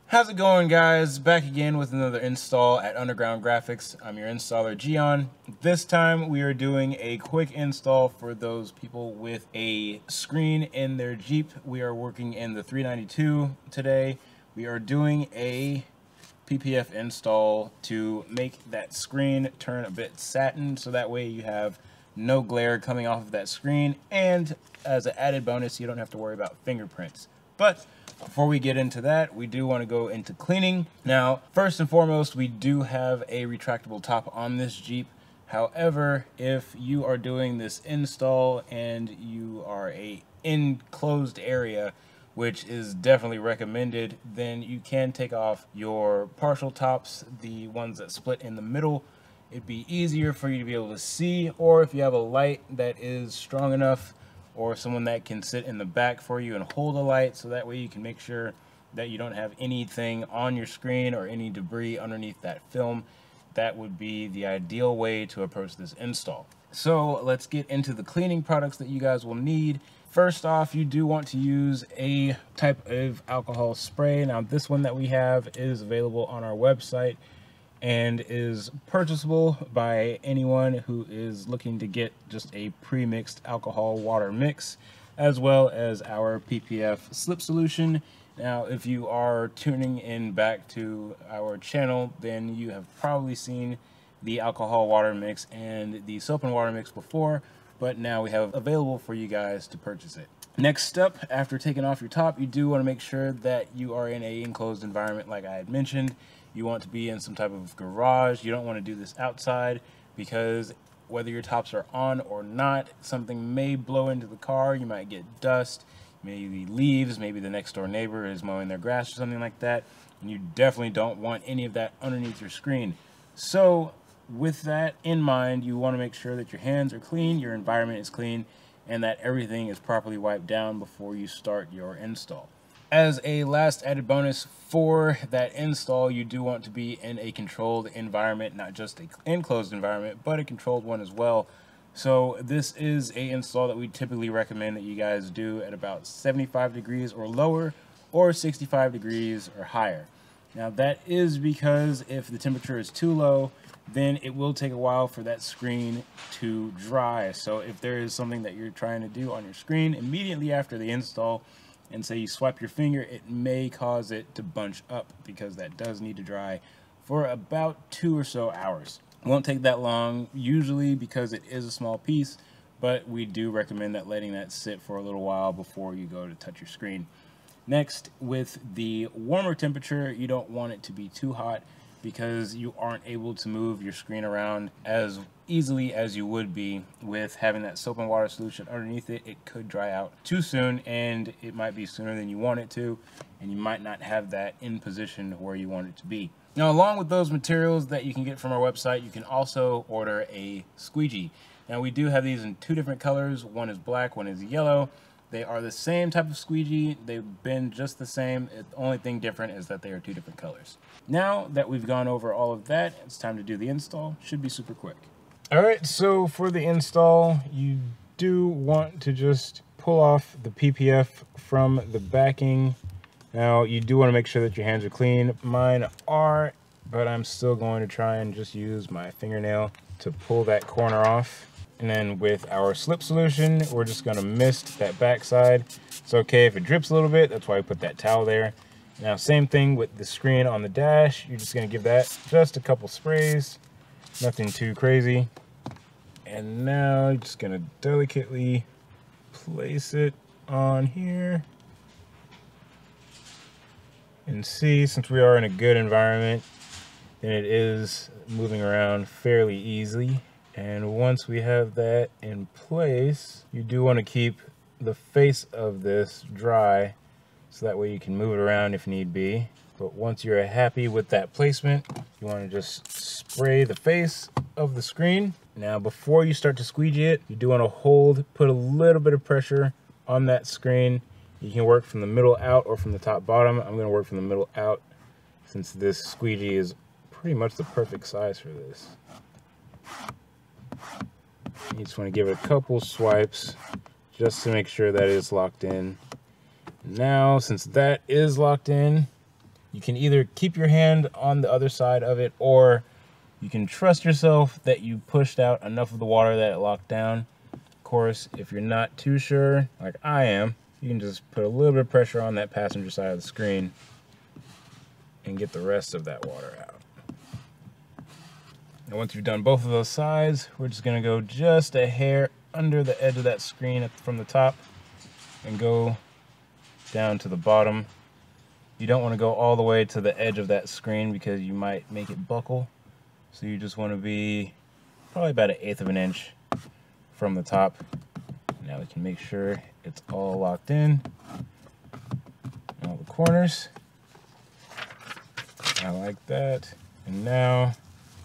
How's it going, guys? Back again with another install at Underground Graphics. I'm your installer, Gion. This time we are doing a quick install for those people with a screen in their Jeep. We are working in the 392 today. We are doing a PPF install to make that screen turn a bit satin, so that way you have no glare coming off of that screen, and as an added bonus, you don't have to worry about fingerprints. But before we get into that, we do want to go into cleaning. Now, first and foremost, we do have a retractable top on this Jeep. However, if you are doing this install and you are a enclosed area, which is definitely recommended, then you can take off your partial tops, the ones that split in the middle. It'd be easier for you to be able to see, or if you have a light that is strong enough, or someone that can sit in the back for you and hold a light, so that way you can make sure that you don't have anything on your screen or any debris underneath that film. That would be the ideal way to approach this install. So let's get into the cleaning products that you guys will need. First off, you do want to use a type of alcohol spray. Now, this one that we have is available on our website and is purchasable by anyone who is looking to get just a pre-mixed alcohol water mix, as well as our PPF slip solution. Now, if you are tuning in back to our channel, then you have probably seen the alcohol water mix and the soap and water mix before, but now we have available for you guys to purchase it. Next up, after taking off your top, you do want to make sure that you are in an enclosed environment like I had mentioned. You want to be in some type of garage. You don't want to do this outside, because whether your tops are on or not, something may blow into the car. You might get dust, maybe leaves, maybe the next door neighbor is mowing their grass or something like that, and you definitely don't want any of that underneath your screen. So with that in mind, you want to make sure that your hands are clean, your environment is clean, and that everything is properly wiped down before you start your install. As a last added bonus for that install, you do want to be in a controlled environment, not just an enclosed environment, but a controlled one as well. So this is a install that we typically recommend that you guys do at about 75 degrees or lower, or 65 degrees or higher. Now, that is because if the temperature is too low, then it will take a while for that screen to dry. So if there is something that you're trying to do on your screen immediately after the install, and say you swipe your finger, it may cause it to bunch up, because that does need to dry for about 2 or so hours. It won't take that long usually, because it is a small piece, but we do recommend that letting that sit for a little while before you go to touch your screen. Next, with the warmer temperature, you don't want it to be too hot, because you aren't able to move your screen around as easily as you would be with having that soap and water solution underneath it. It could dry out too soon, and it might be sooner than you want it to, and you might not have that in position where you want it to be. Now, along with those materials that you can get from our website, you can also order a squeegee. Now, we do have these in 2 different colors. One is black, one is yellow. They are the same type of squeegee. They've been just the same. The only thing different is that they are 2 different colors. Now that we've gone over all of that, it's time to do the install. Should be super quick. All right, so for the install, you do want to just pull off the PPF from the backing. Now, you do want to make sure that your hands are clean. Mine are, but I'm still going to try and just use my fingernail to pull that corner off. And then with our slip solution, we're just gonna mist that backside. It's okay if it drips a little bit, that's why we put that towel there. Now, same thing with the screen on the dash. You're just gonna give that just a couple sprays, nothing too crazy. And now you're just gonna delicately place it on here. And see, since we are in a good environment, then it is moving around fairly easily. And once we have that in place, you do want to keep the face of this dry, so that way you can move it around if need be. But once you're happy with that placement, you want to just spray the face of the screen. Now, before you start to squeegee it, you do want to put a little bit of pressure on that screen. You can work from the middle out or from the top bottom. I'm going to work from the middle out, since this squeegee is pretty much the perfect size for this. You just want to give it a couple swipes just to make sure that it's locked in. Now, since that is locked in, You can either keep your hand on the other side of it, or you can trust yourself that you pushed out enough of the water that it locked down. Of course, if you're not too sure, like I am, you can just put a little bit of pressure on that passenger side of the screen and get the rest of that water out. And once you've done both of those sides, we're just gonna go just a hair under the edge of that screen from the top and go down to the bottom. You don't want to go all the way to the edge of that screen because you might make it buckle. So you just want to be probably about 1/8 of an inch from the top. Now we can make sure it's all locked in, all the corners. I like that. And now,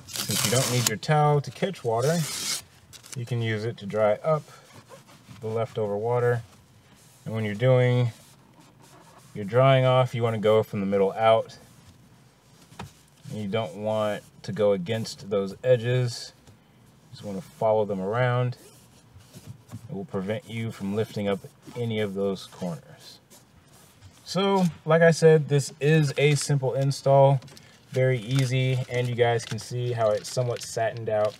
since you don't need your towel to catch water, you can use it to dry up the leftover water. And when you're doing your drying off, you want to go from the middle out. And you don't want to go against those edges. You just want to follow them around. It will prevent you from lifting up any of those corners. So, like I said, this is a simple install, very easy, and you guys can see how it somewhat satined out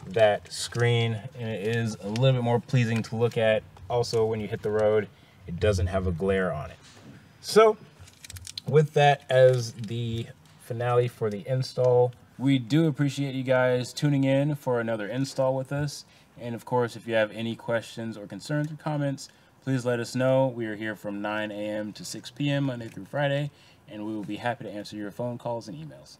that screen, and it is a little bit more pleasing to look at. Also, when you hit the road, it doesn't have a glare on it. So, with that as the finale for the install, we do appreciate you guys tuning in for another install with us. And of course, if you have any questions or concerns or comments, please let us know. We are here from 9 a.m. to 6 p.m. Monday through Friday, and we will be happy to answer your phone calls and emails.